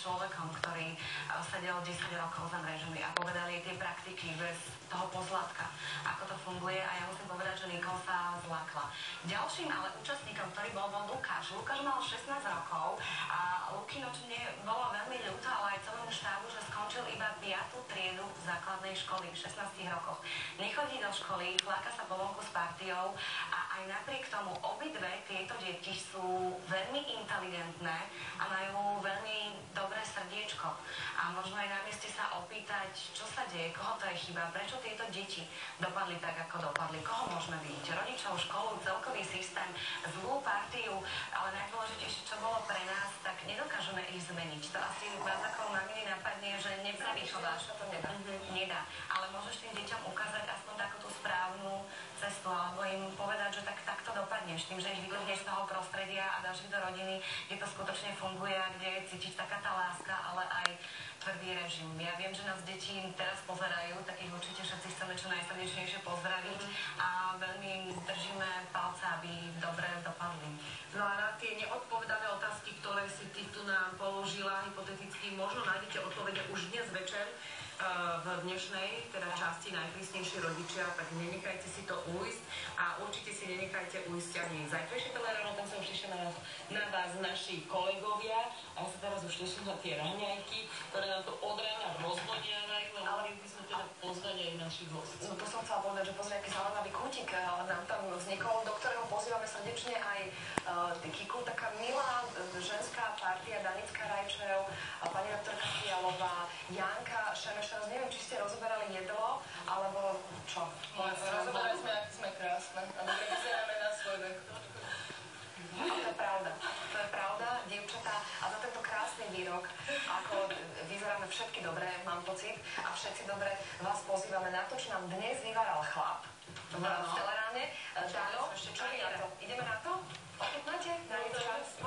človekom, ktorý sedel 10 rokov za mrežami a povedali tie praktiky bez toho pozlátka, ako to funguje, a ja musím povedať, že Nikol sa zlakla. Ďalším ale účastníkom, ktorý bol Lukáš. Lukáš mal 16 rokov a Lukinoč mne bolo veľmi ľúto, ale aj celému štábu, že skončil iba 5. triedu základnej školy v 16 rokoch. Nechodí do školy, fláka sa po vonku s partiou a aj napriek tomu obidve tieto deti sú veľmi inteligentné a majú veľmi dobré srdiečko. A možno aj na mieste sa opýtať, čo sa deje, koho to je chyba, prečo tieto deti dopadli tak, ako dopadli, koho môžeme vidieť, rodičov, školu, celkový systém, zlú partiu, ale najdôležitejšie, čo bolo pre nás, tak nedokážeme ich zmeniť. To asi vás ako maminy napadne, že neprevychováš, to nedá. Nedá. Ale môžeš tým deťom ukázať aspoň takú tú správnu cestu, alebo im povedať, že takto dopadneš, tým, že ich vytrhneš z toho prostredia a dáš ich do rodiny, kde to skutočne funguje a kde je cítiť taká tá láska, ale aj tvrdý režim. Ja viem, že nás deti teraz pozerajú, tak ich určite všetci chceme čo najsrdečnejšie pozdraviť a veľmi im držíme palce, aby dobre dopadli. No a na tie neodpovedané otázky, ktoré si ty tu nám položila, hypoteticky, možno nájdete odpovede už dnes večer v dnešnej teda časti Najprísnejší rodičia, tak nenechajte si to ujsť a určite si nenechajte ujsť ani zajtrajšie Teleráno, tam sa už teším na vás naši kolegovia a ja sa teraz už teším na tie raňajky, ktoré nám to od rána rozvodiavajú, ale by sme teda poznať aj našich hostí. No to som chcela povedať, že pozri, aký zaujímavý kútik nám tam vznikol, do ktorého pozývame srdečne aj Kiku, taká milá ženská partia, Danická Rajčev, pani doktorka Fialová, Janka Šemeš. Teraz neviem, či ste rozoberali jedlo, alebo čo? Rozoberali sme, aký sme krásne a dobre vyzeráme na svoj vek. A to je pravda. To je pravda, dievčatá. A za tento krásny výrok, ako vyzeráme všetky dobre, mám pocit, a všetci dobre, vás pozývame na to, čo nám dnes vyváral chlap v Teleráne. Dano, čo je na to? Ideme na to? Ochutnáte? Na čas?